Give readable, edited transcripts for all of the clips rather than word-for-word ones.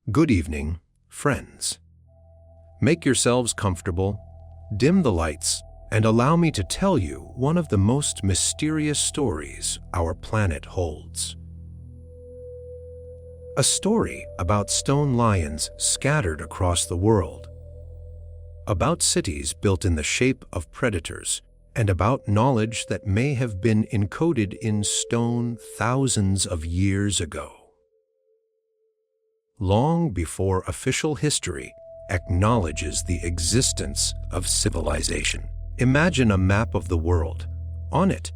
Good evening, friends. Make yourselves comfortable, dim the lights, and allow me to tell you one of the most mysterious stories our planet holds. A story about stone lions scattered across the world, about cities built in the shape of predators, and about knowledge that may have been encoded in stone thousands of years ago. Long before official history acknowledges the existence of civilization. Imagine a map of the world. On it,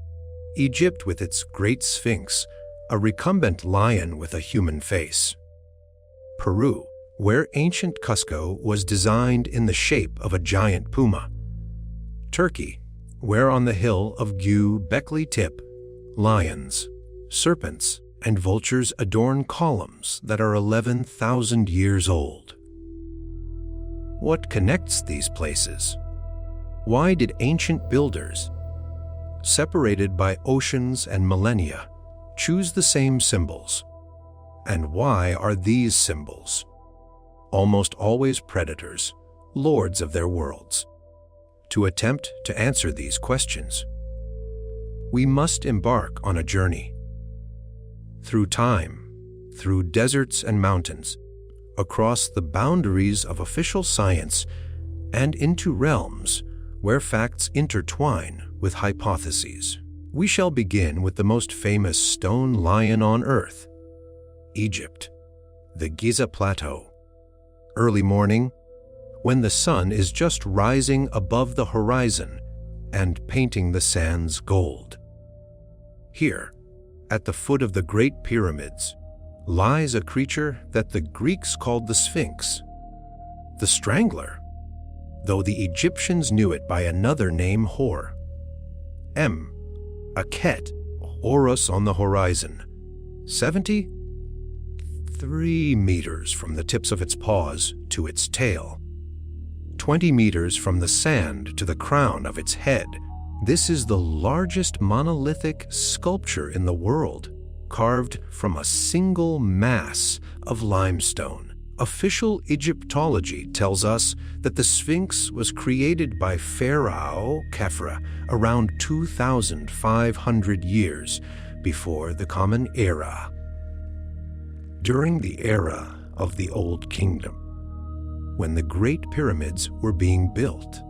Egypt with its Great Sphinx, a recumbent lion with a human face. Peru, where ancient Cusco was designed in the shape of a giant puma. Turkey, where on the hill of Göbekli Tepe, lions, serpents, and vultures adorn columns that are 11,000 years old. What connects these places? Why did ancient builders, separated by oceans and millennia, choose the same symbols? And why are these symbols, almost always predators, lords of their worlds? To attempt to answer these questions, we must embark on a journey. Through time, through deserts and mountains, across the boundaries of official science, and into realms where facts intertwine with hypotheses. We shall begin with the most famous stone lion on Earth, Egypt, the Giza Plateau. Early morning, when the sun is just rising above the horizon and painting the sands gold. Here, at the foot of the Great Pyramids, lies a creature that the Greeks called the Sphinx, the Strangler, though the Egyptians knew it by another name, Hor. A ket, Horus on the horizon, 73 meters from the tips of its paws to its tail, 20 meters from the sand to the crown of its head. This is the largest monolithic sculpture in the world, carved from a single mass of limestone. Official Egyptology tells us that the Sphinx was created by Pharaoh Khafre around 2,500 years before the Common Era. During the era of the Old Kingdom, when the Great Pyramids were being built.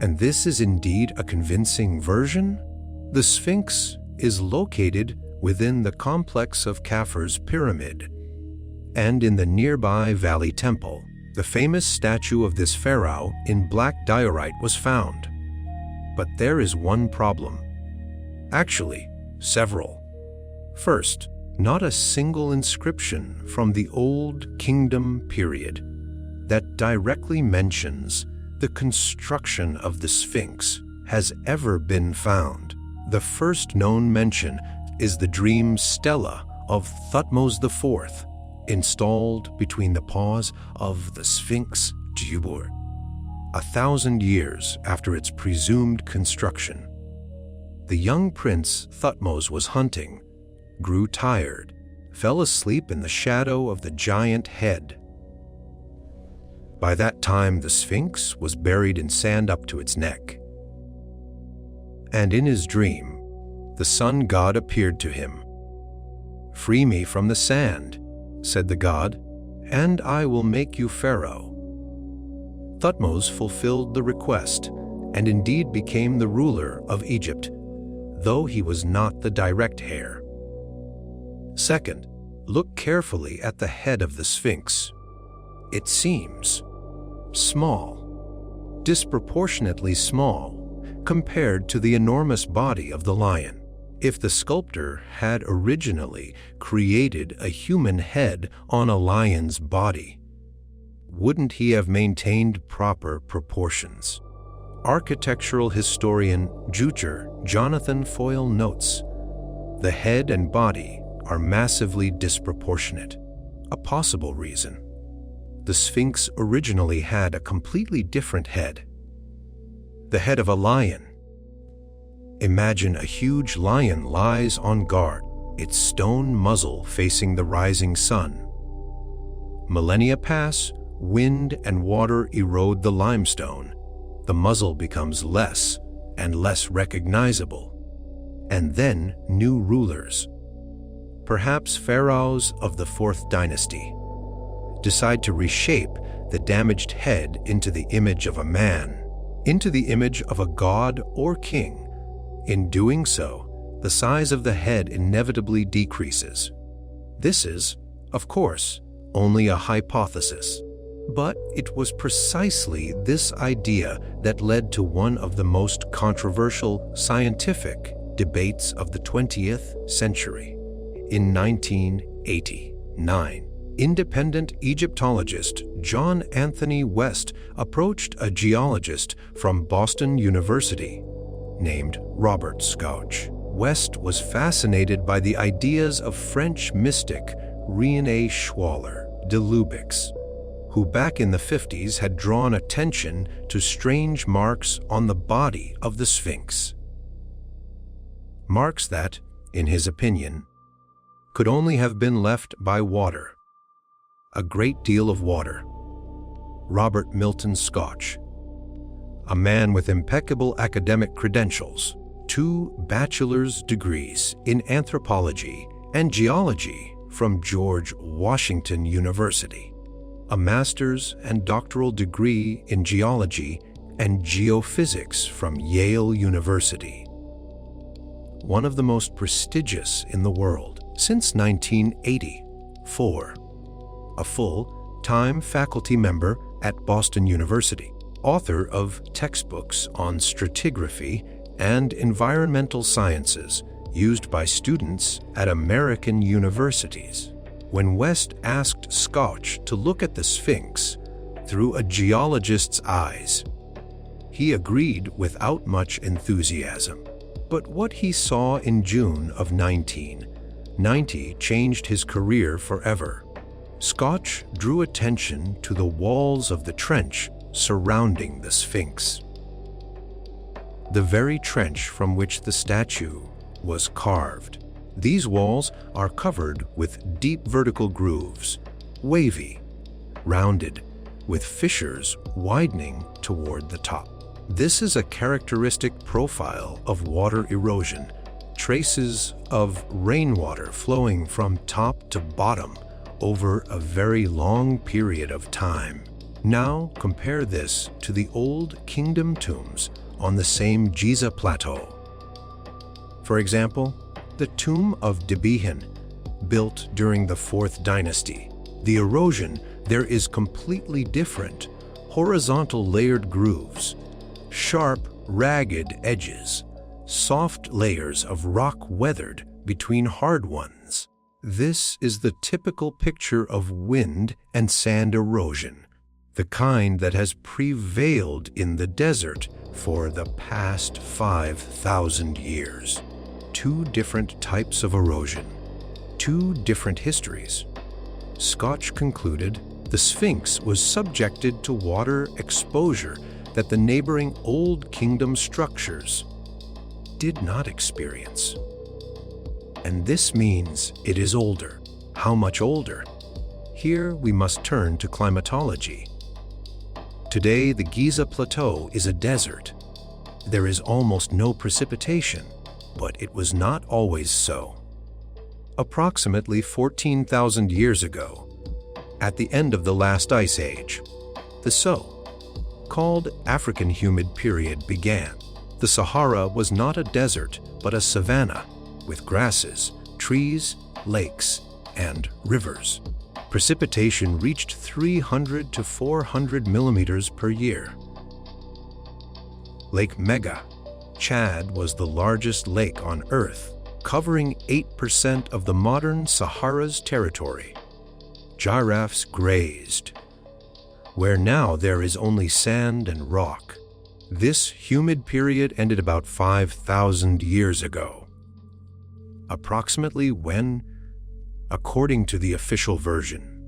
And this is indeed a convincing version. The Sphinx is located within the complex of Khafre's pyramid, and in the nearby Valley Temple, the famous statue of this pharaoh in black diorite was found. But there is one problem. Actually, several. First, not a single inscription from the Old Kingdom period that directly mentions the construction of the Sphinx has ever been found. The first known mention is the dream stela of Thutmose IV, installed between the paws of the Sphinx Djibouti, 1,000 years after its presumed construction. The young prince Thutmose was hunting, grew tired, fell asleep in the shadow of the giant head. By that time, the Sphinx was buried in sand up to its neck. And in his dream, the sun god appeared to him. "Free me from the sand," said the god, "and I will make you pharaoh." Thutmose fulfilled the request and indeed became the ruler of Egypt, though he was not the direct heir. Second, look carefully at the head of the Sphinx. It seems small, disproportionately small, compared to the enormous body of the lion. If the sculptor had originally created a human head on a lion's body, wouldn't he have maintained proper proportions? Architectural historian Jonathan Foyle notes, the head and body are massively disproportionate. A possible reason: the Sphinx originally had a completely different head. The head of a lion. Imagine a huge lion lies on guard, its stone muzzle facing the rising sun. Millennia pass, wind and water erode the limestone. The muzzle becomes less and less recognizable. And then new rulers, perhaps pharaohs of the Fourth Dynasty, decide to reshape the damaged head into the image of a man, into the image of a god or king. In doing so, the size of the head inevitably decreases. This is, of course, only a hypothesis. But it was precisely this idea that led to one of the most controversial scientific debates of the 20th century. In 1989, independent Egyptologist John Anthony West approached a geologist from Boston University named Robert Schoch. West was fascinated by the ideas of French mystic René Schwaller de Lubic's, who back in the 50s had drawn attention to strange marks on the body of the Sphinx. Marks that, in his opinion, could only have been left by water. A great deal of water. Robert Milton Schoch, a man with impeccable academic credentials, 2 bachelor's degrees in anthropology and geology from George Washington University, a master's and doctoral degree in geology and geophysics from Yale University. One of the most prestigious in the world since 1984, a full-time faculty member at Boston University, author of textbooks on stratigraphy and environmental sciences used by students at American universities. When West asked Schoch to look at the Sphinx through a geologist's eyes, he agreed without much enthusiasm. But what he saw in June of 1990 changed his career forever. Schoch drew attention to the walls of the trench surrounding the Sphinx. The very trench from which the statue was carved. These walls are covered with deep vertical grooves, wavy, rounded, with fissures widening toward the top. This is a characteristic profile of water erosion, traces of rainwater flowing from top to bottom over a very long period of time. Now compare this to the old kingdom tombs on the same Giza plateau. For example, the tomb of Debihan, built during the Fourth Dynasty. The erosion there is completely different. Horizontal layered grooves, sharp, ragged edges, soft layers of rock weathered between hard ones. This is the typical picture of wind and sand erosion, the kind that has prevailed in the desert for the past 5,000 years. 2 different types of erosion, 2 different histories. Schoch concluded the Sphinx was subjected to water exposure that the neighboring Old Kingdom structures did not experience. And this means it is older. How much older? Here we must turn to climatology. Today, the Giza Plateau is a desert. There is almost no precipitation, but it was not always so. Approximately 14,000 years ago, at the end of the last ice age, the so-called African humid period began. The Sahara was not a desert, but a savanna with grasses, trees, lakes, and rivers. Precipitation reached 300 to 400 millimeters per year. Lake Mega, Chad, was the largest lake on Earth, covering 8% of the modern Sahara's territory. Giraffes grazed, where now there is only sand and rock. This humid period ended about 5,000 years ago. Approximately when, according to the official version,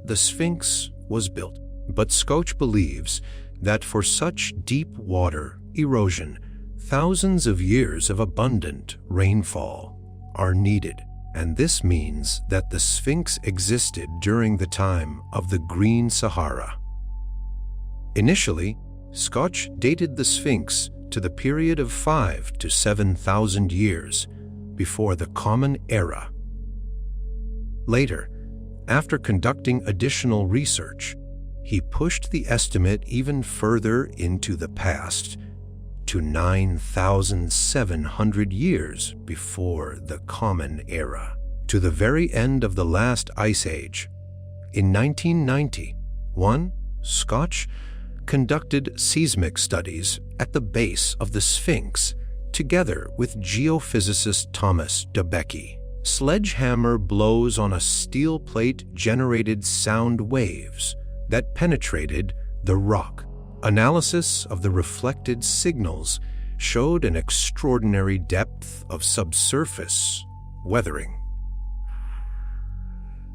the Sphinx was built. But Schoch believes that for such deep water erosion, thousands of years of abundant rainfall are needed. and this means that the Sphinx existed during the time of the Green Sahara. Initially, Schoch dated the Sphinx to the period of 5,000 to 7,000 years before the Common Era. Later, after conducting additional research, he pushed the estimate even further into the past, to 9,700 years before the Common Era, to the very end of the last ice age. In 1991, Schoch conducted seismic studies at the base of the Sphinx together with geophysicist Thomas Göbekli. Sledgehammer blows on a steel plate generated sound waves that penetrated the rock. Analysis of the reflected signals showed an extraordinary depth of subsurface weathering,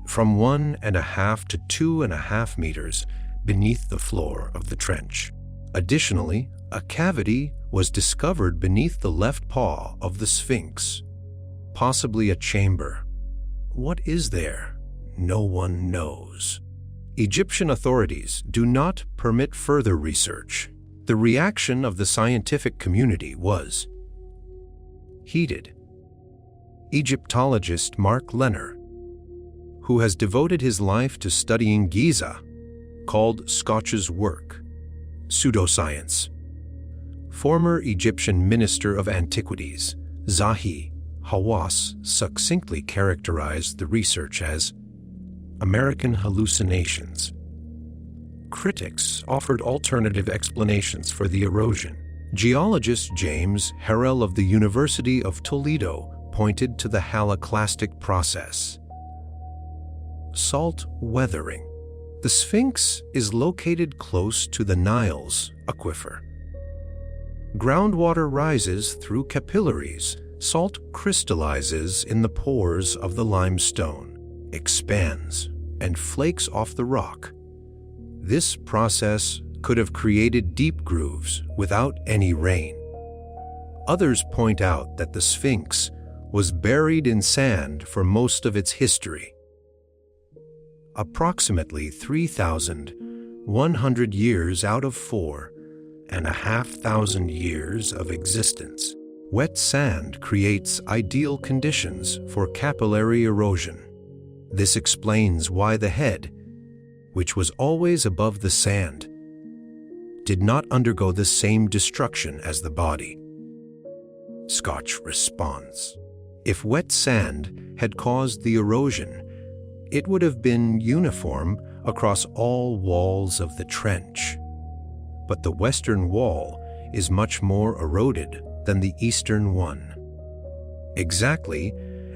from 1.5 to 2.5 meters beneath the floor of the trench. Additionally, a cavity was discovered beneath the left paw of the Sphinx, possibly a chamber. What is there? No one knows. Egyptian authorities do not permit further research. The reaction of the scientific community was heated. Egyptologist Mark Lenner, who has devoted his life to studying Giza, called Schoch's work pseudoscience. Former Egyptian Minister of Antiquities Zahi Hawass succinctly characterized the research as American hallucinations. Critics offered alternative explanations for the erosion. Geologist James Harrell of the University of Toledo pointed to the haloclastic process. Salt weathering. The Sphinx is located close to the Nile's aquifer. Groundwater rises through capillaries. Salt crystallizes in the pores of the limestone, expands, and flakes off the rock. This process could have created deep grooves without any rain. Others point out that the Sphinx was buried in sand for most of its history. Approximately 3,100 years out of 4,500 years of existence. Wet sand creates ideal conditions for capillary erosion. This explains why the head, which was always above the sand, did not undergo the same destruction as the body. Schoch responds. If wet sand had caused the erosion, it would have been uniform across all walls of the trench. But the western wall is much more eroded than the eastern one, exactly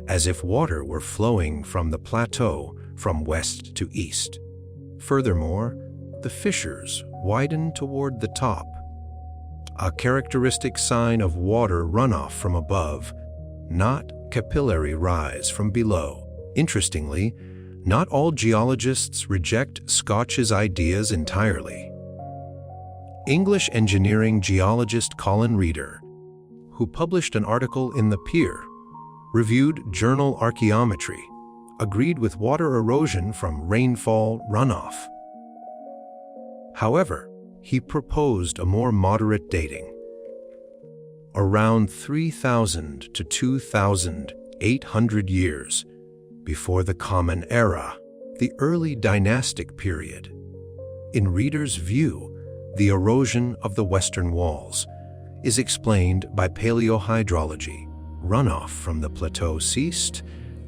as if water were flowing from the plateau from west to east. Furthermore, the fissures widen toward the top, a characteristic sign of water runoff from above, not capillary rise from below. Interestingly, not all geologists reject Schoch's ideas entirely. English engineering geologist Colin Reeder, who published an article in the peer-reviewed journal Archaeometry, agreed with water erosion from rainfall runoff. However, he proposed a more moderate dating, around 3,000 to 2,800 years before the Common Era, the early dynastic period. In Reeder's view, the erosion of the western walls is explained by paleohydrology. Runoff from the plateau ceased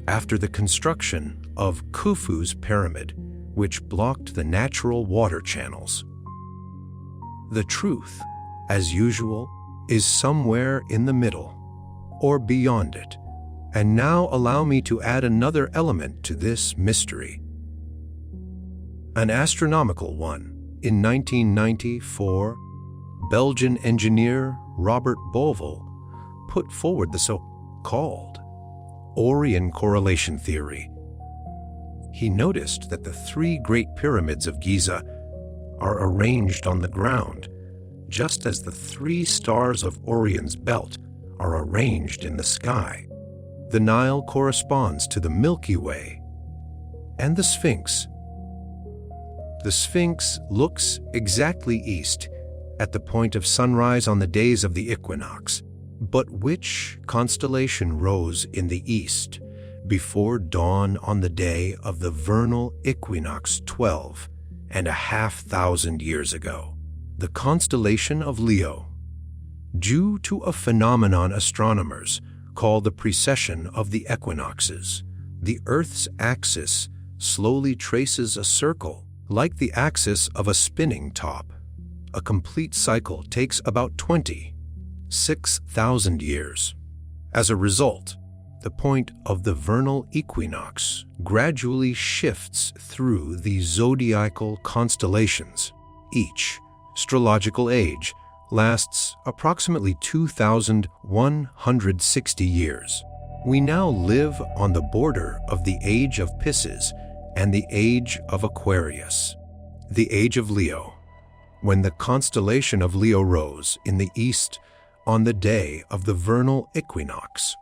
after the construction of Khufu's pyramid, which blocked the natural water channels. The truth, as usual, is somewhere in the middle, or beyond it. And now allow me to add another element to this mystery. An astronomical one. In 1994, Belgian engineer Robert Bovel put forward the so-called Orion correlation theory. He noticed that the 3 Great Pyramids of Giza are arranged on the ground, just as the 3 stars of Orion's belt are arranged in the sky. The Nile corresponds to the Milky Way. And the Sphinx. The Sphinx looks exactly east at the point of sunrise on the days of the equinox. But which constellation rose in the east before dawn on the day of the vernal equinox 12,500 years ago? The constellation of Leo, due to a phenomenon astronomers call the precession of the equinoxes. The Earth's axis slowly traces a circle like the axis of a spinning top. A complete cycle takes about 26,000 years. As a result, the point of the vernal equinox gradually shifts through the zodiacal constellations. Each astrological age lasts approximately 2,160 years. We now live on the border of the age of Pisces and the age of Aquarius, the age of Leo, when the constellation of Leo rose in the east on the day of the vernal equinox,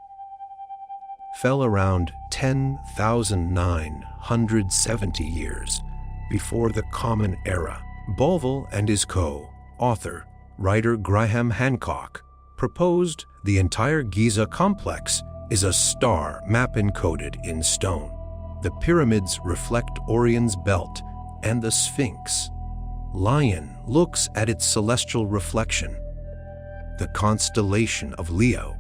fell around 10,970 years before the Common Era. Baalbek and his co-author, writer Graham Hancock, proposed the entire Giza complex is a star map encoded in stone. The pyramids reflect Orion's belt, and the Sphinx lion looks at its celestial reflection, the constellation of Leo,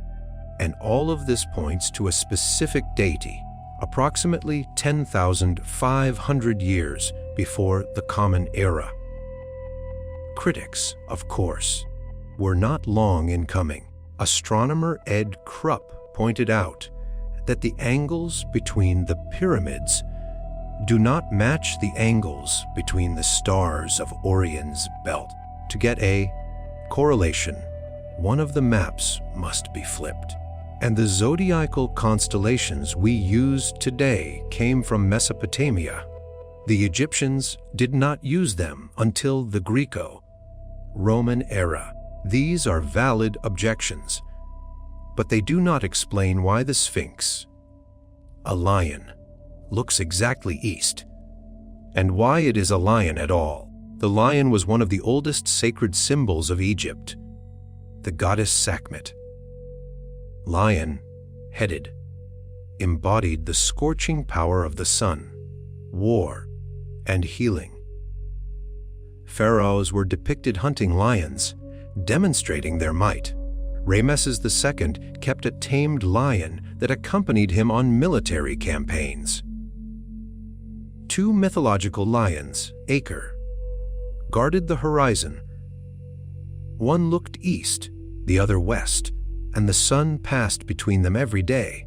and all of this points to a specific deity, approximately 10,500 years before the Common Era. Critics, of course, were not long in coming. Astronomer Ed Krupp pointed out that the angles between the pyramids do not match the angles between the stars of Orion's belt. To get a correlation, one of the maps must be flipped. And the zodiacal constellations we use today came from Mesopotamia. The Egyptians did not use them until the Greco-Roman era. These are valid objections, but they do not explain why the Sphinx, a lion, looks exactly east, and why it is a lion at all. The lion was one of the oldest sacred symbols of Egypt, the goddess Sekhmet. Lion-headed, embodied the scorching power of the sun, war, and healing. Pharaohs were depicted hunting lions, demonstrating their might. Ramesses II kept a tamed lion that accompanied him on military campaigns. Two mythological lions, Aker, guarded the horizon. One looked east, the other west, and the sun passed between them every day.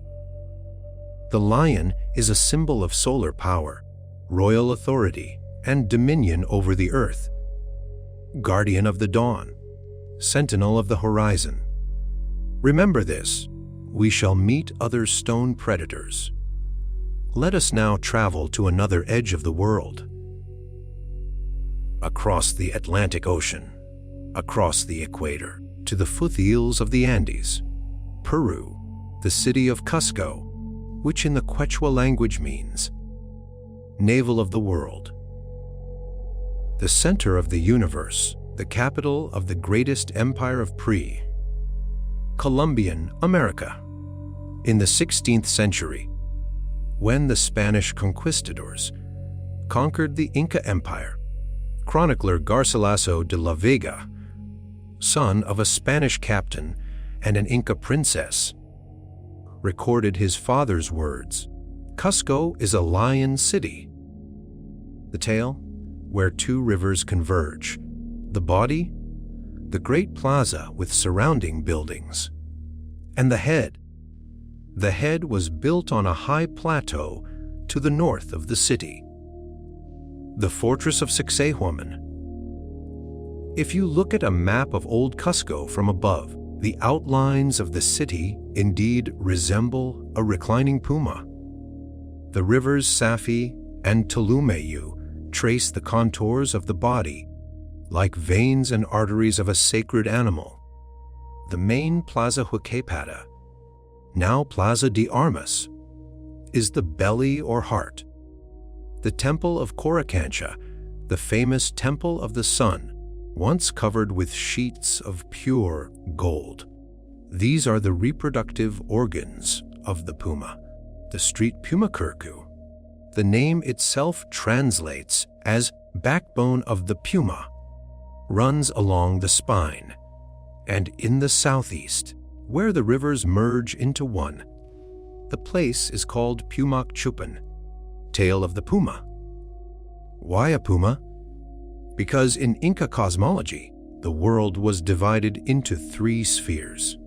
The lion is a symbol of solar power, royal authority, and dominion over the earth. Guardian of the dawn, sentinel of the horizon. Remember this, we shall meet other stone predators. Let us now travel to another edge of the world. Across the Atlantic Ocean, across the equator, to the foothills of the Andes, Peru, the city of Cusco, which in the Quechua language means navel of the world, the center of the universe, the capital of the greatest empire of pre-Columbian America. In the 16th century, when the Spanish conquistadors conquered the Inca Empire, chronicler Garcilaso de la Vega, son of a Spanish captain and an Inca princess, recorded his father's words, "Cusco is a lion city." The tail, where two rivers converge. The body, the great plaza with surrounding buildings. And the head. The head was built on a high plateau to the north of the city, the fortress of Sacsayhuamán. If you look at a map of old Cusco from above, the outlines of the city indeed resemble a reclining puma. The rivers Safi and Tulumayu trace the contours of the body, like veins and arteries of a sacred animal. The main Plaza Huaquipata, now Plaza de Armas, is the belly or heart. The Temple of Coricancha, the famous Temple of the Sun, once covered with sheets of pure gold. These are the reproductive organs of the puma. The street Puma Punku. The name itself translates as backbone of the puma, runs along the spine, and in the southeast, where the rivers merge into one, the place is called Pumak Chupan, tail of the puma. Why a puma? Because in Inca cosmology, the world was divided into 3 spheres.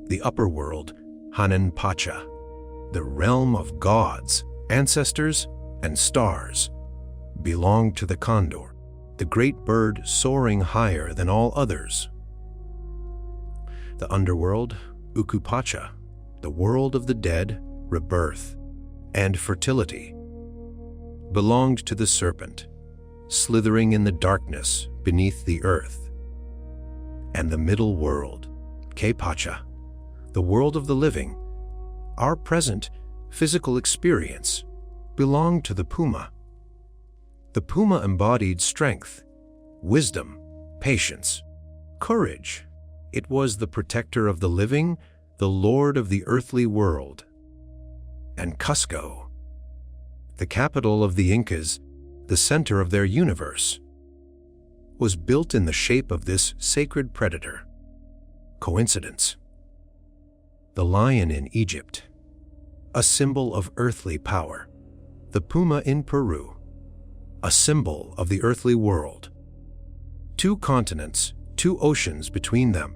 The upper world, Hanan Pacha, the realm of gods, ancestors, and stars, belonged to the condor, the great bird soaring higher than all others. The underworld, Ukupacha, the world of the dead, rebirth, and fertility, belonged to the serpent, slithering in the darkness beneath the earth. And the middle world, Kepacha, the world of the living, our present physical experience, belonged to the puma. The puma embodied strength, wisdom, patience, courage. It was the protector of the living, the lord of the earthly world. And Cusco, the capital of the Incas, the center of their universe, was built in the shape of this sacred predator. Coincidence? The lion in Egypt, a symbol of earthly power. The puma in Peru, a symbol of the earthly world. 2 continents, 2 oceans between them,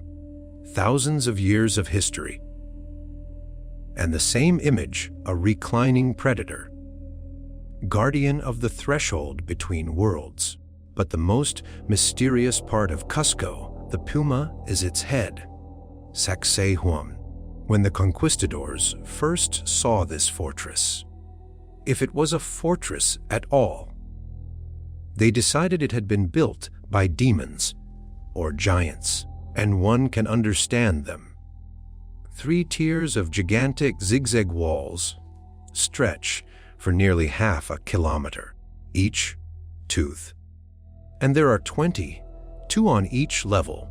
thousands of years of history. And the same image, a reclining predator, guardian of the threshold between worlds. But the most mysterious part of Cusco, the puma, is its head, Sacsayhuamán. When the conquistadors first saw this fortress, if it was a fortress at all, they decided it had been built by demons or giants, and one can understand them. 3 tiers of gigantic zigzag walls stretch for nearly half a kilometer, each tooth. And there are 20, 2 on each level,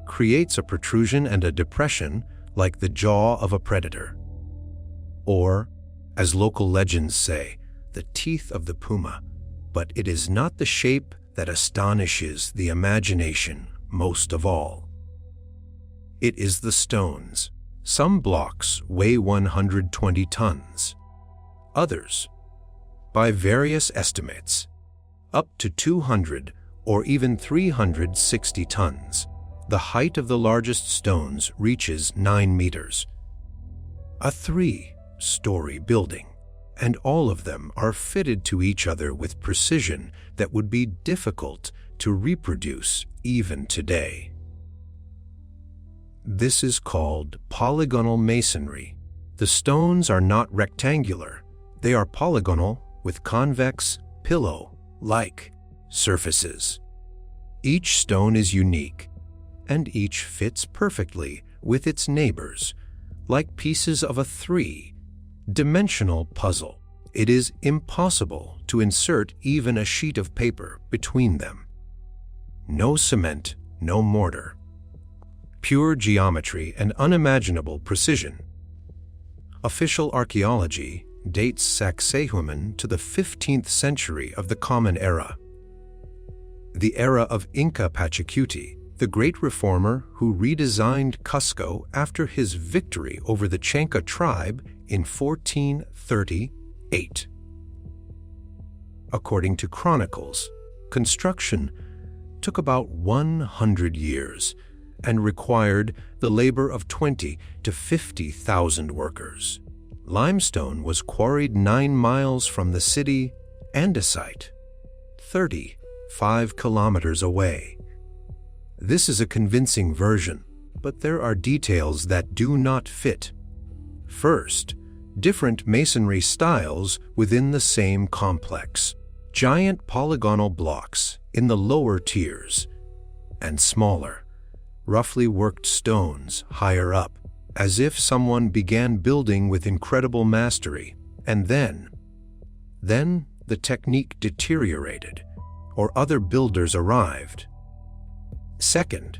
creates a protrusion and a depression like the jaw of a predator. Or, as local legends say, the teeth of the puma, but it is not the shape that astonishes the imagination most of all. It is the stones. Some blocks weigh 120 tons. Others, by various estimates, up to 200 or even 360 tons. The height of the largest stones reaches 9 meters. A 3-story building, and all of them are fitted to each other with precision that would be difficult to reproduce even today. This is called polygonal masonry. The stones are not rectangular. They are polygonal with convex, pillow-like surfaces. Each stone is unique, and each fits perfectly with its neighbors, like pieces of a 3-dimensional puzzle. It is impossible to insert even a sheet of paper between them. No cement, no mortar. Pure geometry and unimaginable precision. Official archaeology dates Sacsayhuamán to the 15th century of the Common Era, the era of Inca Pachacuti, the great reformer who redesigned Cusco after his victory over the Chanca tribe in 1438. According to chronicles, construction took about 100 years and required the labor of 20 to 50,000 workers. Limestone was quarried 9 miles from the city andesite, 35 kilometers away. This is a convincing version, but there are details that do not fit. First, different masonry styles within the same complex. Giant polygonal blocks in the lower tiers, and smaller, roughly worked stones higher up. as if someone began building with incredible mastery, and then the technique deteriorated, or other builders arrived. Second,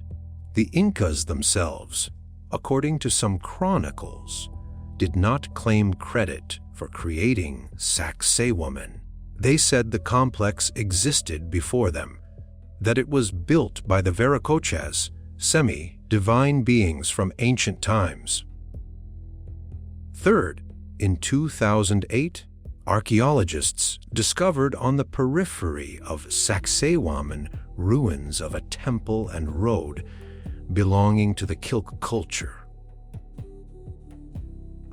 the Incas themselves, according to some chronicles, did not claim credit for creating Sacsayhuamán. They said the complex existed before them, that it was built by the Viracochas, semi-divine beings from ancient times. Third, in 2008, archaeologists discovered on the periphery of Sacsayhuamán ruins of a temple and road belonging to the Kilk culture,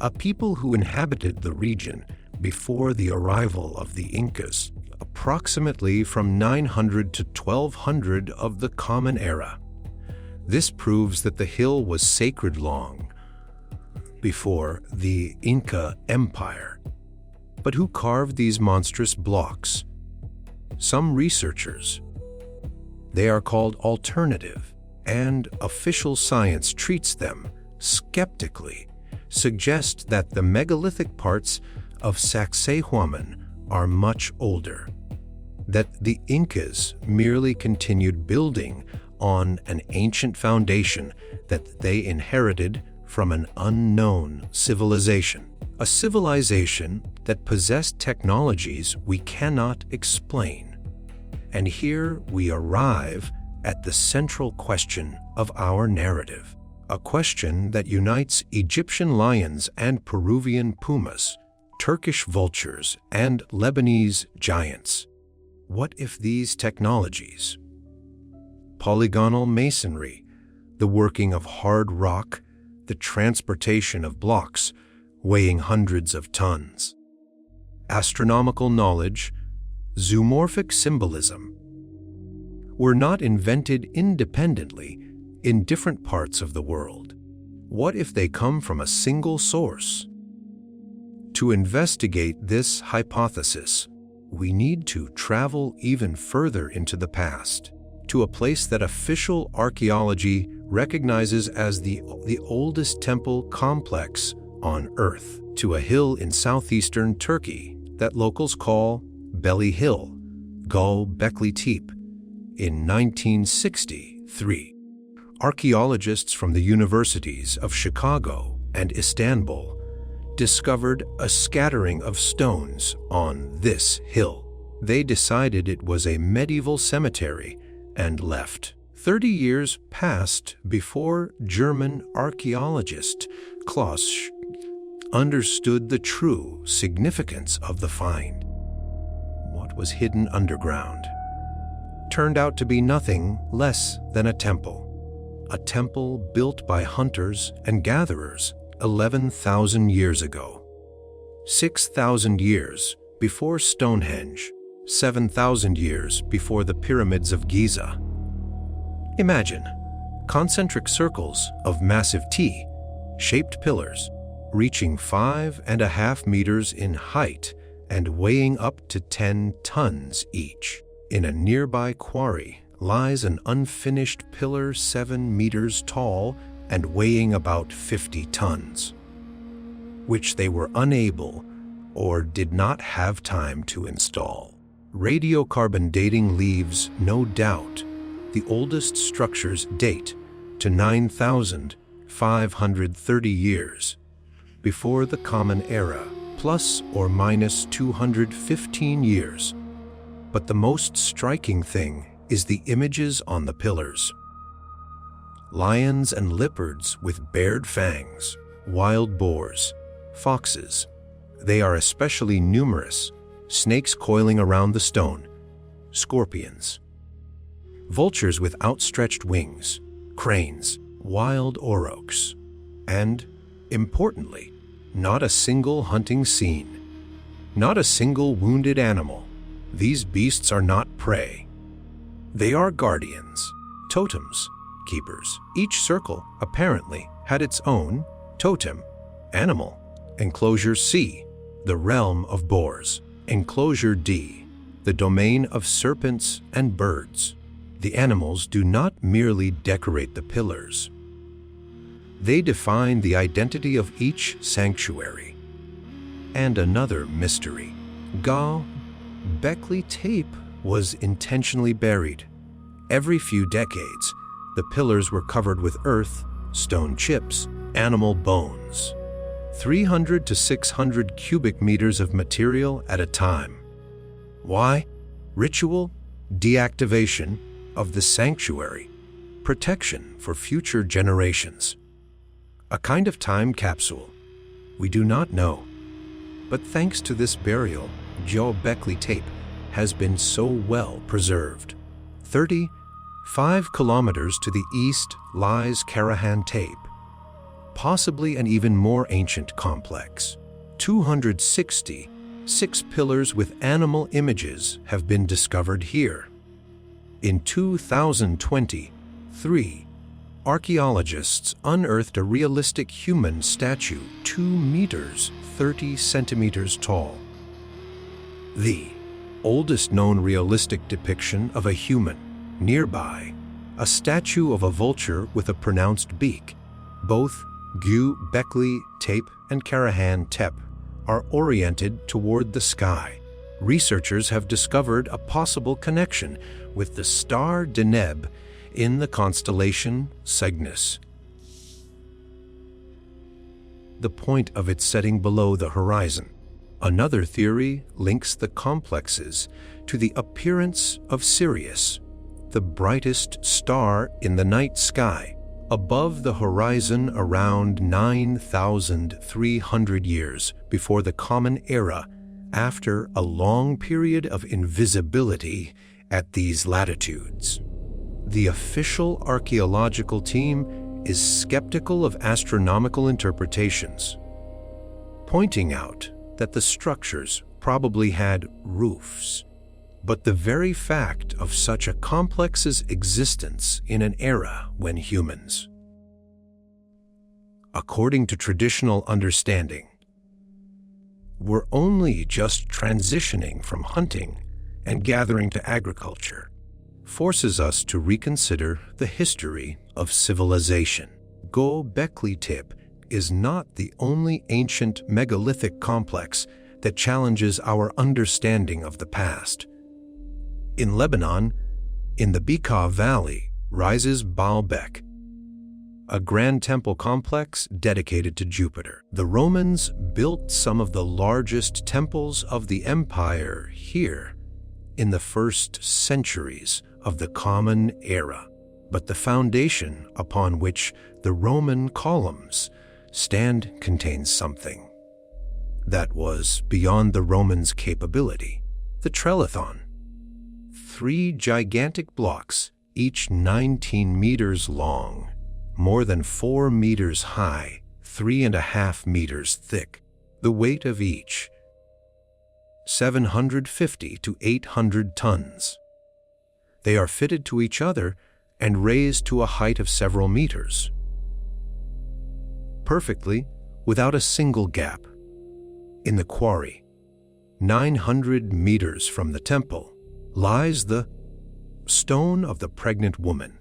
a people who inhabited the region before the arrival of the Incas, approximately from 900 to 1200 of the Common Era. This proves that the hill was sacred long before the Inca Empire. But who carved these monstrous blocks? Some researchers. They are called alternative, and official science treats them skeptically, suggest that the megalithic parts of Sacsayhuamán are much older, that the Incas merely continued building on an ancient foundation that they inherited from an unknown civilization, a civilization that possessed technologies we cannot explain. And here we arrive at the central question of our narrative, a question that unites Egyptian lions and Peruvian pumas, Turkish vultures and Lebanese giants. What if these technologies, polygonal masonry, the working of hard rock, the transportation of blocks weighing hundreds of tons, astronomical knowledge, zoomorphic symbolism, were not invented independently in different parts of the world? What if they come from a single source? To investigate this hypothesis, we need to travel even further into the past, to a place that official archaeology recognizes as the oldest temple complex on Earth, to a hill in southeastern Turkey that locals call Belly Hill, Göbekli Tepe, in 1963. Archaeologists from the universities of Chicago and Istanbul discovered a scattering of stones on this hill. They decided it was a medieval cemetery and left. 30 years passed before German archaeologist Schoch understood the true significance of the find. What was hidden underground turned out to be nothing less than a temple built by hunters and gatherers 11,000 years ago, 6,000 years before Stonehenge, 7,000 years before the pyramids of Giza. Imagine concentric circles of massive T-shaped pillars reaching 5.5 meters in height and weighing up to 10 tons each. In a nearby quarry lies an unfinished pillar 7 meters tall and weighing about 50 tons, which they were unable or did not have time to install. Radiocarbon dating leaves no doubt the oldest structures date to 9,530 years before the Common Era, plus or minus 215 years. But the most striking thing is the images on the pillars. Lions and leopards with bared fangs, wild boars, foxes. They are especially numerous, snakes coiling around the stone, scorpions, vultures with outstretched wings, cranes, wild aurochs, and, importantly, not a single hunting scene, not a single wounded animal. These beasts are not prey. They are guardians, totems, keepers. Each circle apparently had its own totem animal. Enclosure C, the realm of boars. Enclosure D, the domain of serpents and birds. The animals do not merely decorate the pillars. They define the identity of each sanctuary. And another mystery. Göbekli Tepe was intentionally buried. Every few decades, the pillars were covered with earth, stone chips, animal bones. 300 to 600 cubic meters of material at a time. Why? Ritual, deactivation of the sanctuary, protection for future generations. A kind of time capsule. We do not know. But thanks to this burial, Göbekli Tepe has been so well preserved. 35 kilometers to the east lies Karahan Tepe, possibly an even more ancient complex. 266 pillars with animal images have been discovered here. In 2023, archaeologists unearthed a realistic human statue 2 meters 30 centimeters tall. The oldest known realistic depiction of a human. Nearby, a statue of a vulture with a pronounced beak. Both Göbekli Tepe and Karahan Tepe are oriented toward the sky. Researchers have discovered a possible connection with the star Deneb in the constellation Cygnus. The point of its setting below the horizon. Another theory links the complexes to the appearance of Sirius, the brightest star in the night sky, above the horizon around 9,300 years before the Common Era, after a long period of invisibility at these latitudes. The official archaeological team is skeptical of astronomical interpretations, pointing out that the structures probably had roofs. But the very fact of such a complex's existence in an era when humans, according to traditional understanding, were only just transitioning from hunting and gathering to agriculture, forces us to reconsider the history of civilization. Göbekli Tepe is not the only ancient megalithic complex that challenges our understanding of the past. In Lebanon, in the Bekaa Valley, rises Baalbek, a grand temple complex dedicated to Jupiter. The Romans built some of the largest temples of the empire here in the first centuries of the Common Era. But the foundation upon which the Roman columns stand contains something that was beyond the Romans' capability. The Trellithon. 3 gigantic blocks, each 19 meters long, more than 4 meters high, 3.5 meters thick. The weight of each, 750 to 800 tons. They are fitted to each other and raised to a height of several meters, perfectly, without a single gap. In the quarry, 900 meters from the temple, lies the Stone of the Pregnant Woman,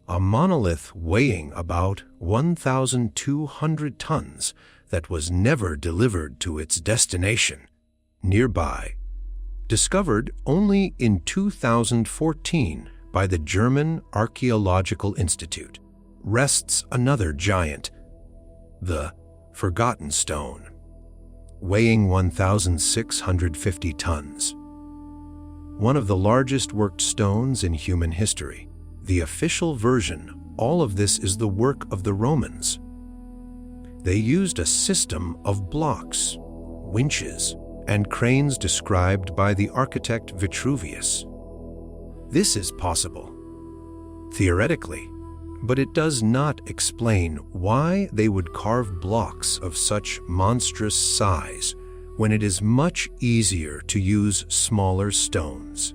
a monolith weighing about 1,200 tons that was never delivered to its destination. Nearby, discovered only in 2014 by the German Archaeological Institute, rests another giant, the Forgotten Stone, weighing 1,650 tons. One of the largest worked stones in human history. The official version, all of this is the work of the Romans. They used a system of blocks, winches, and cranes described by the architect Vitruvius. This is possible, theoretically, but it does not explain why they would carve blocks of such monstrous size when it is much easier to use smaller stones.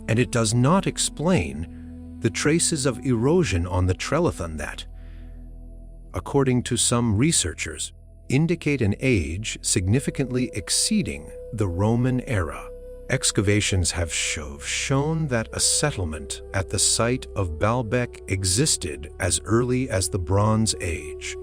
And it does not explain the traces of erosion on the Trellithon that, according to some researchers, indicate an age significantly exceeding the Roman era, Excavations have shown that a settlement at the site of Baalbek existed as early as the Bronze Age,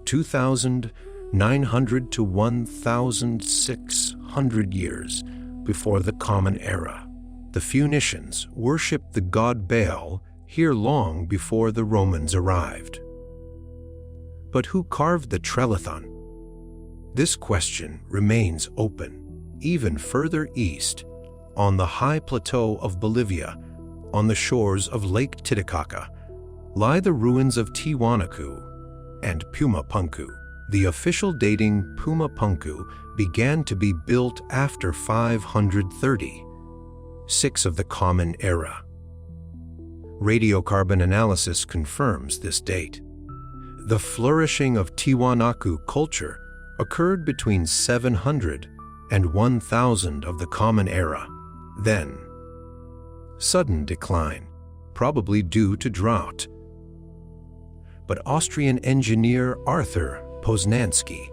2,900 to 1,600 years before the Common Era. The Phoenicians worshipped the god Baal here long before the Romans arrived. But who carved the trilithon? This question remains open. Even further east, on the high plateau of Bolivia, on the shores of Lake Titicaca, lie the ruins of Tiwanaku and Puma Punku. The official dating Puma Punku began to be built after 530, 6 of the Common Era. Radiocarbon analysis confirms this date. The flourishing of Tiwanaku culture occurred between 700 and 1000 of the Common Era. Then, sudden decline, probably due to drought. But Austrian engineer Arthur Poznański,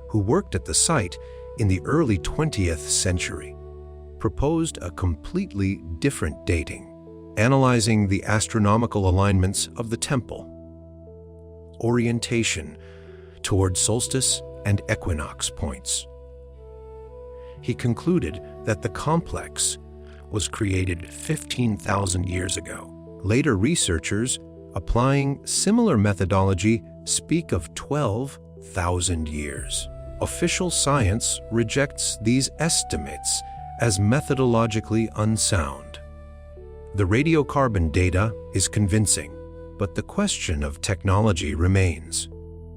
who worked at the site in the early 20th century, proposed a completely different dating, analyzing the astronomical alignments of the temple, orientation toward solstice and equinox points. He concluded that the complex was created 15,000 years ago. Later researchers, applying similar methodology, speak of 12,000 years. Official science rejects these estimates as methodologically unsound. The radiocarbon data is convincing, but the question of technology remains.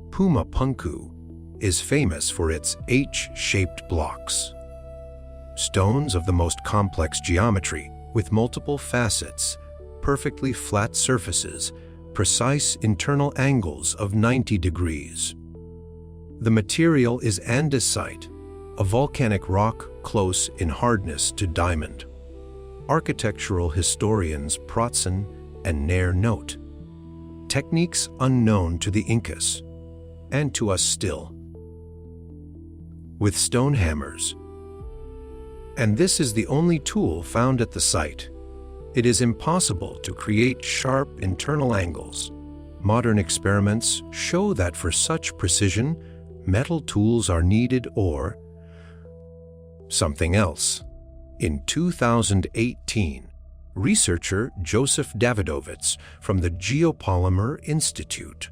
Puma Punku is famous for its H-shaped blocks, stones of the most complex geometry, with multiple facets, perfectly flat surfaces, precise internal angles of 90 degrees. The material is andesite, a volcanic rock close in hardness to diamond. Architectural historians Protzen and Nair note techniques unknown to the Incas, and to us still, with stone hammers. And this is the only tool found at the site. It is impossible to create sharp internal angles. Modern experiments show that for such precision, metal tools are needed or something else. In 2018, researcher Joseph Davidovits from the Geopolymer Institute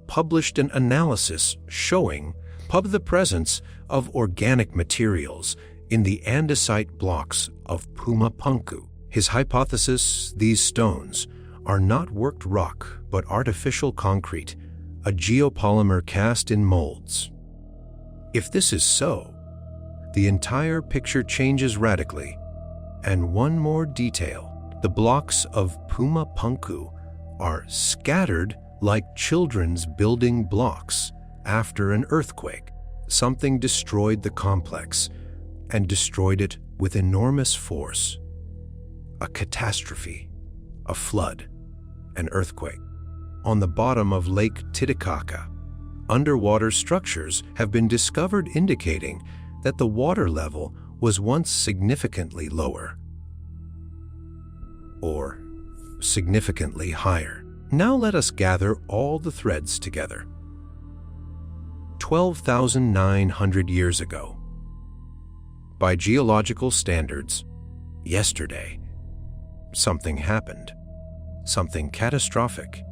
published an analysis showing the presence of organic materials in the andesite blocks of Puma Punku. His hypothesis: these stones are not worked rock but artificial concrete, a geopolymer cast in molds. If this is so, the entire picture changes radically. And one more detail: the blocks of Puma Punku are scattered like children's building blocks after an earthquake. Something destroyed the complex, and destroyed it with enormous force. A catastrophe, a flood, an earthquake. On the bottom of Lake Titicaca, underwater structures have been discovered indicating that the water level was once significantly lower, or significantly higher. Now let us gather all the threads together. 12,900 years ago. By geological standards, yesterday, something happened, something catastrophic.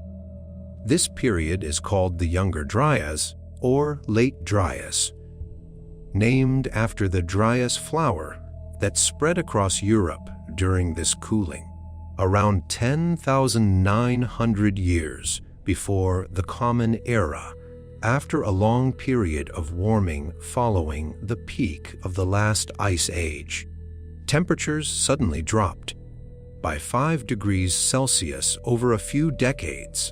This period is called the Younger Dryas or Late Dryas, named after the Dryas flower that spread across Europe during this cooling, around 10,900 years before the Common Era, after a long period of warming following the peak of the last ice age. Temperatures suddenly dropped by 5 degrees Celsius over a few decades.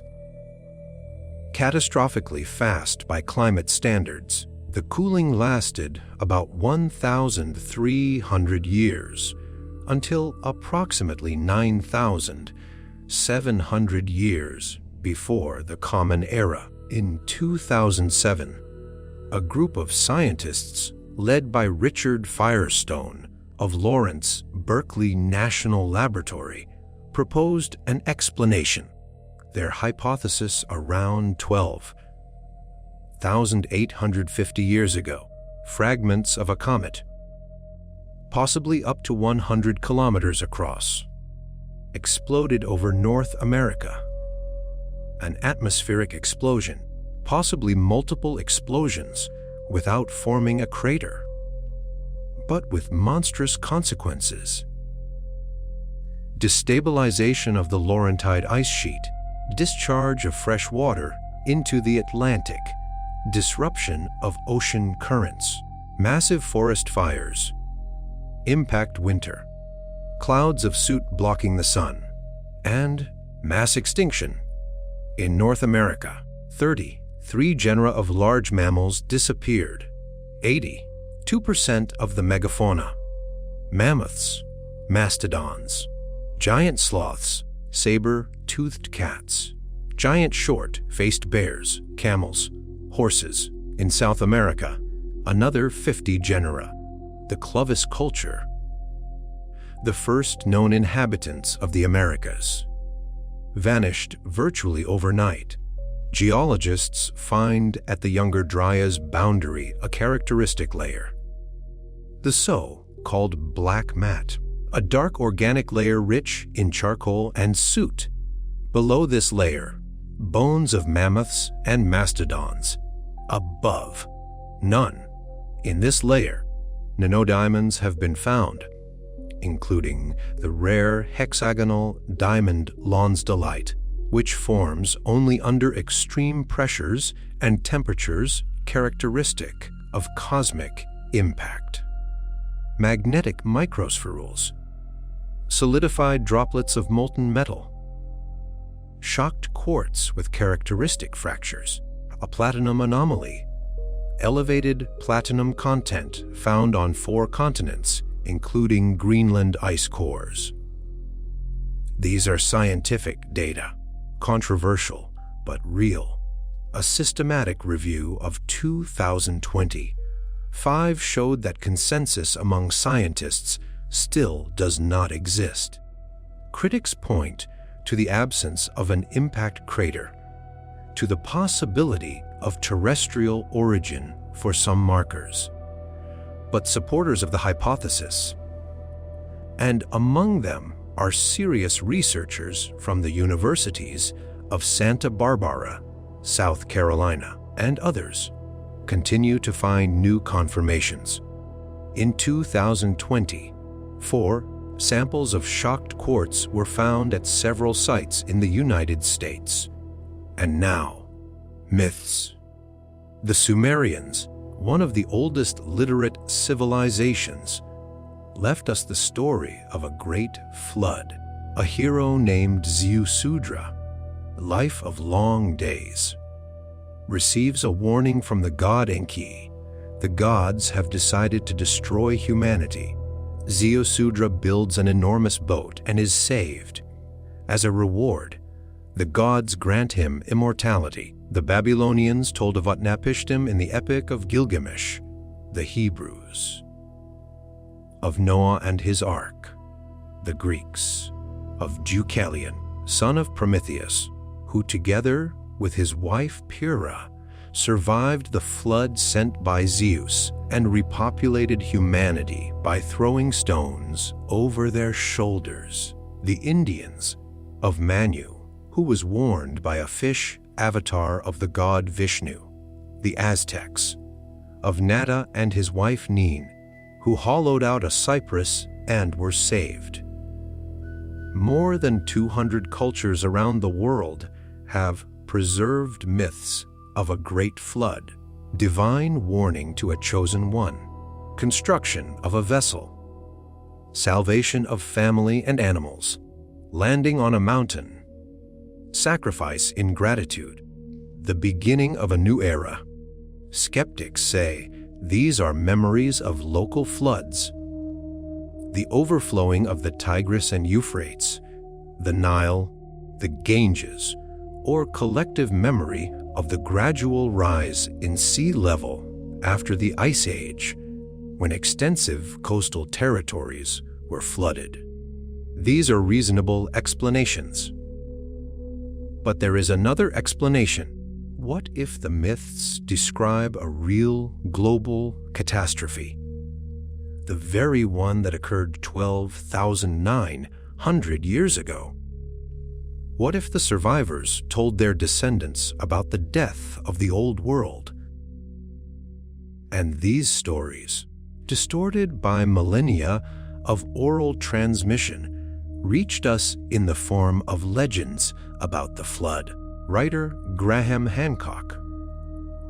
Catastrophically fast by climate standards, the cooling lasted about 1,300 years, until approximately 9,700 years before the Common Era. In 2007, a group of scientists led by Richard Firestone of Lawrence Berkeley National Laboratory proposed an explanation. Their hypothesis around 12,850 years ago, fragments of a comet, possibly up to 100 kilometers across, exploded over North America. An atmospheric explosion, possibly multiple explosions, without forming a crater, but with monstrous consequences. Destabilization of the Laurentide ice sheet, discharge of fresh water into the Atlantic, disruption of ocean currents, massive forest fires, impact winter, clouds of soot blocking the sun, and mass extinction. In North America, 33 genera of large mammals disappeared, 82% of the megafauna, mammoths, mastodons, giant sloths, saber-toothed cats, giant short-faced bears, camels, horses. In South America, another 50 genera. The Clovis culture, the first known inhabitants of the Americas, vanished virtually overnight. Geologists find at the Younger Dryas boundary a characteristic layer, the so-called black mat, a dark organic layer rich in charcoal and soot. Below this layer, bones of mammoths and mastodons. Above, none. In this layer, nanodiamonds have been found, including the rare hexagonal diamond lonsdaleite, which forms only under extreme pressures and temperatures characteristic of cosmic impact. Magnetic microspherules, solidified droplets of molten metal, shocked quartz with characteristic fractures, a platinum anomaly, elevated platinum content found on 4 continents, including Greenland ice cores. These are scientific data, controversial but real. A systematic review of 2025 showed that consensus among scientists still does not exist. Critics point to the absence of an impact crater, to the possibility of terrestrial origin for some markers. But supporters of the hypothesis, and among them are serious researchers from the universities of Santa Barbara, South Carolina, and others, continue to find new confirmations. In 2020, 4 samples of shocked quartz were found at several sites in the United States. And now, myths. The Sumerians, one of the oldest literate civilizations, left us the story of a great flood. A hero named Ziusudra, life of long days, receives a warning from the god Enki. The gods have decided to destroy humanity. Ziusudra builds an enormous boat and is saved. As a reward, the gods grant him immortality. The Babylonians told of Utnapishtim in the Epic of Gilgamesh, the Hebrews of Noah and his ark, the Greeks of Deucalion, son of Prometheus, who together with his wife Pyrrha survived the flood sent by Zeus and repopulated humanity by throwing stones over their shoulders. The Indians of Manu, who was warned by a fish avatar of the god Vishnu. The Aztecs of Nata and his wife Nin, who hollowed out a cypress and were saved. More than 200 cultures around the world have preserved myths of a great flood, divine warning to a chosen one, construction of a vessel, salvation of family and animals, landing on a mountain, sacrifice in gratitude, the beginning of a new era. Skeptics say these are memories of local floods, the overflowing of the Tigris and Euphrates, the Nile, the Ganges, or collective memory of the gradual rise in sea level after the Ice Age, when extensive coastal territories were flooded. These are reasonable explanations. But there is another explanation. What if the myths describe a real global catastrophe? The very one that occurred 12,900 years ago? What if the survivors told their descendants about the death of the old world? And these stories, distorted by millennia of oral transmission, reached us in the form of legends about the flood. Writer Graham Hancock,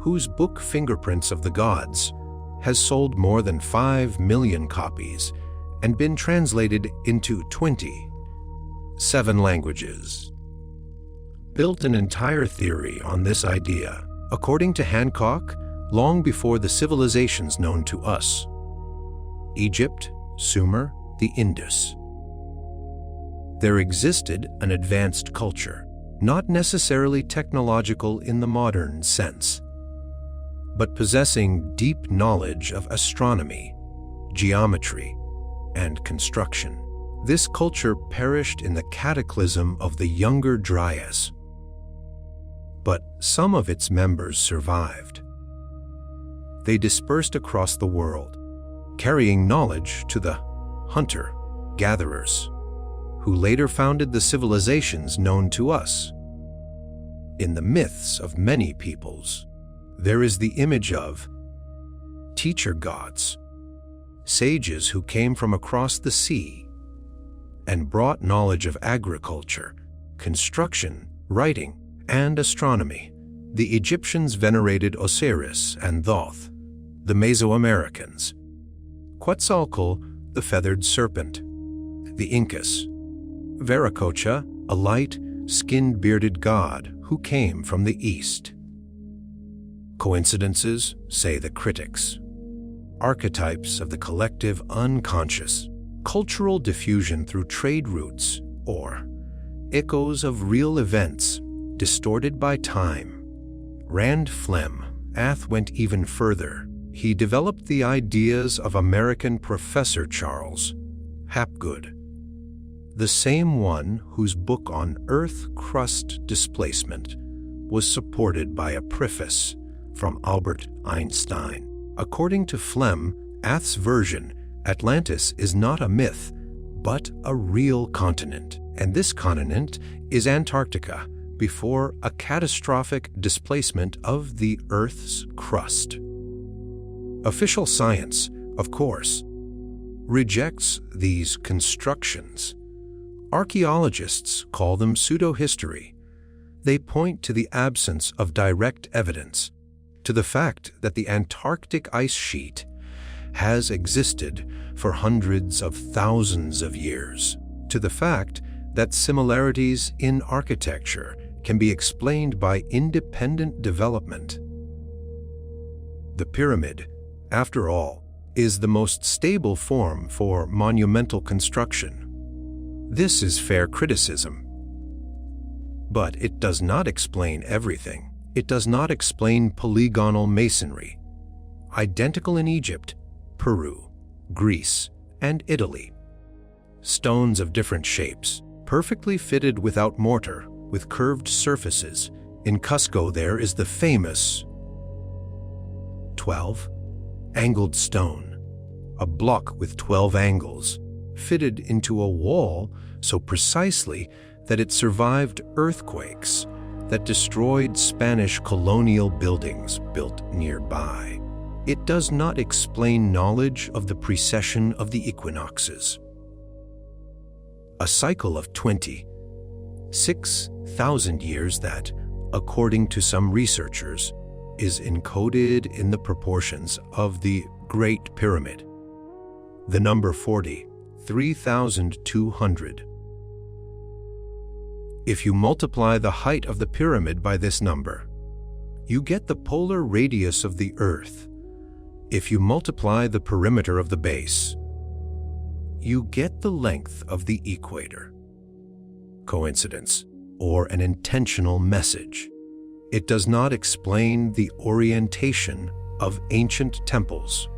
whose book Fingerprints of the Gods has sold more than 5 million copies and been translated into 27 languages, built an entire theory on this idea. According to Hancock, long before the civilizations known to us, Egypt, Sumer, the Indus, there existed an advanced culture, not necessarily technological in the modern sense, but possessing deep knowledge of astronomy, geometry, and construction. This culture perished in the cataclysm of the Younger Dryas, but some of its members survived. They dispersed across the world, carrying knowledge to the hunter-gatherers, who later founded the civilizations known to us. In the myths of many peoples, there is the image of teacher gods, sages who came from across the sea and brought knowledge of agriculture, construction, writing, and astronomy. The Egyptians venerated Osiris and Thoth, the Mesoamericans, Quetzalcoatl, the feathered serpent, the Incas, Viracocha, a light, skin-bearded god who came from the east. Coincidences, say the critics. Archetypes of the collective unconscious, cultural diffusion through trade routes, or echoes of real events distorted by time. Rand Flem went even further. He developed the ideas of American Professor Charles Hapgood, the same one whose book on Earth crust displacement was supported by a preface from Albert Einstein. According to Flem, Ath's version, Atlantis is not a myth, but a real continent. And this continent is Antarctica, before a catastrophic displacement of the Earth's crust. Official science, of course, rejects these constructions. Archaeologists call them pseudo-history. They point to the absence of direct evidence, to the fact that the Antarctic ice sheet has existed for hundreds of thousands of years, to the fact that similarities in architecture can be explained by independent development. The pyramid, after all, is the most stable form for monumental construction. This is fair criticism. But it does not explain everything. It does not explain polygonal masonry, identical in Egypt, Peru, Greece, and Italy. Stones of different shapes, perfectly fitted without mortar, with curved surfaces. In Cusco there is the famous 12-angled stone, a block with 12 angles, fitted into a wall so precisely that it survived earthquakes that destroyed Spanish colonial buildings built nearby. It does not explain knowledge of the precession of the equinoxes, a cycle of 26,000 years that, according to some researchers, is encoded in the proportions of the Great Pyramid. The number 40, 3,200. If you multiply the height of the pyramid by this number, you get the polar radius of the Earth. If you multiply the perimeter of the base, you get the length of the equator. Coincidence or an intentional message? It does not explain the orientation of ancient temples,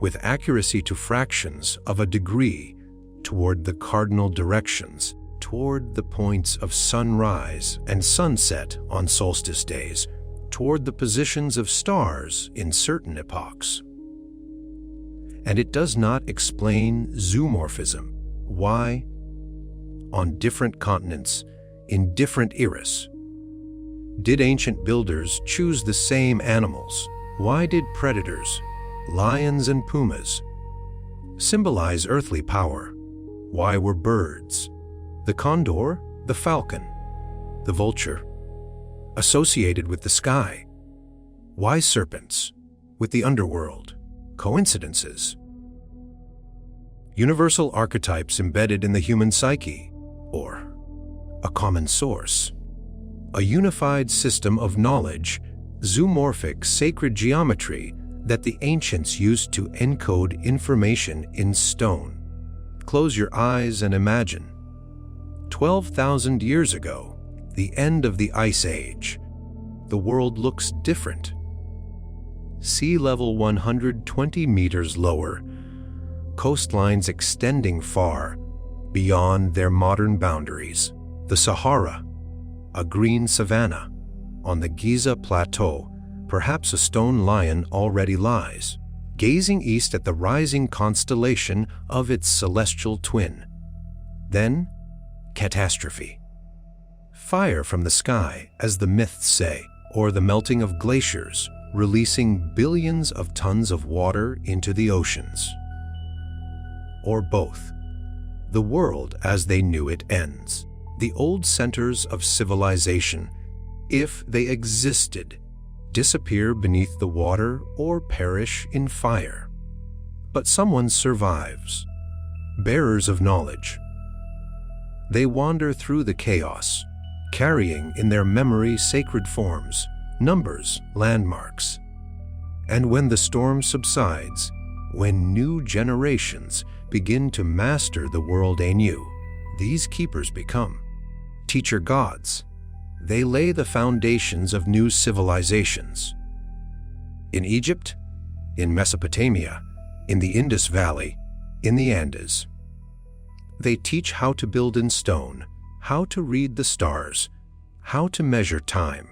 with accuracy to fractions of a degree toward the cardinal directions, toward the points of sunrise and sunset on solstice days, toward the positions of stars in certain epochs. And it does not explain zoomorphism. Why, on different continents, in different eras, did ancient builders choose the same animals? Why did predators, lions and pumas, symbolize earthly power? Why were birds, the condor, the falcon, the vulture, associated with the sky? Why serpents with the underworld? Coincidences? Universal archetypes embedded in the human psyche, or a common source? A unified system of knowledge, zoomorphic sacred geometry that the ancients used to encode information in stone. Close your eyes and imagine. 12,000 years ago, the end of the Ice Age, the world looks different. Sea level 120 meters lower, coastlines extending far beyond their modern boundaries. The Sahara, a green savanna. On the Giza Plateau, perhaps a stone lion already lies, gazing east at the rising constellation of its celestial twin. Then, catastrophe. Fire from the sky, as the myths say, or the melting of glaciers, releasing billions of tons of water into the oceans. Or both. The world as they knew it ends. The old centers of civilization, if they existed, disappear beneath the water or perish in fire. But someone survives, bearers of knowledge. They wander through the chaos, carrying in their memory sacred forms, numbers, landmarks. And when the storm subsides, when new generations begin to master the world anew, these keepers become teacher gods. They lay the foundations of new civilizations. In Egypt, in Mesopotamia, in the Indus Valley, in the Andes. They teach how to build in stone, how to read the stars, how to measure time.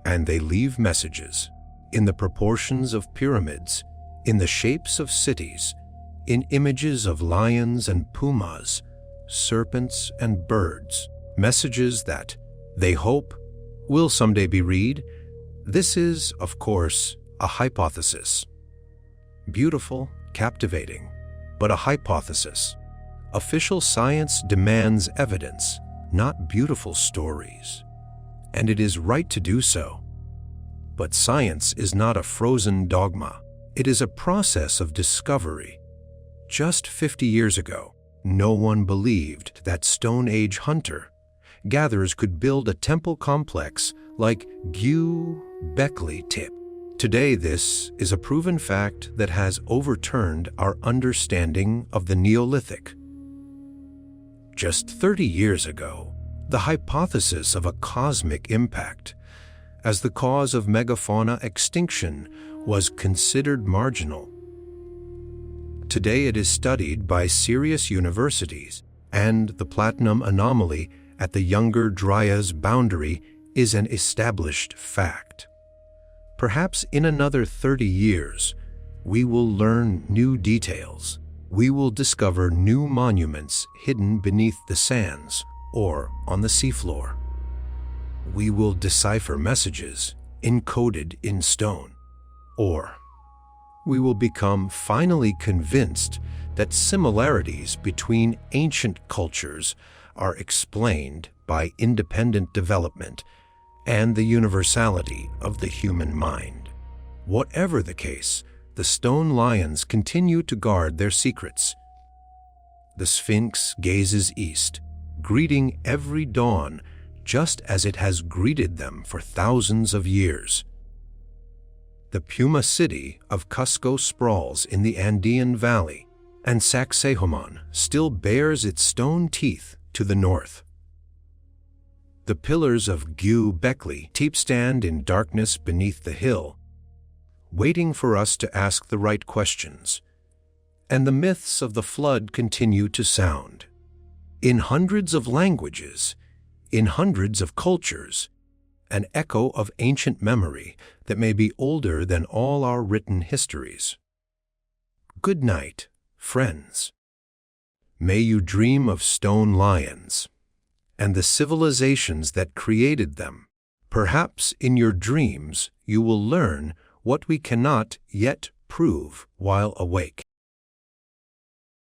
And they leave messages in the proportions of pyramids, in the shapes of cities, in images of lions and pumas, serpents and birds, messages that they hope will someday be read. This is, of course, a hypothesis. Beautiful, captivating, but a hypothesis. Official science demands evidence, not beautiful stories. And it is right to do so. But science is not a frozen dogma. It is a process of discovery. Just 50 years ago, no one believed that Stone Age hunter-gatherers could build a temple complex like Göbekli Tepe. Today, this is a proven fact that has overturned our understanding of the Neolithic. Just 30 years ago, the hypothesis of a cosmic impact as the cause of megafauna extinction was considered marginal. Today it is studied by serious universities, and the platinum anomaly at the Younger Dryas boundary is an established fact. Perhaps in another 30 years, we will learn new details. We will discover new monuments hidden beneath the sands or on the seafloor. We will decipher messages encoded in stone. Or we will become finally convinced that similarities between ancient cultures are explained by independent development and the universality of the human mind. Whatever the case, the stone lions continue to guard their secrets. The Sphinx gazes east, greeting every dawn just as it has greeted them for thousands of years. The Puma city of Cusco sprawls in the Andean Valley, and Sacsayhuamán still bares its stone teeth to the north. The pillars of Göbekli Tepe stand in darkness beneath the hill, waiting for us to ask the right questions. And the myths of the flood continue to sound. In hundreds of languages, in hundreds of cultures, an echo of ancient memory that may be older than all our written histories. Good night, friends. May you dream of stone lions and the civilizations that created them. Perhaps in your dreams you will learn what we cannot yet prove while awake.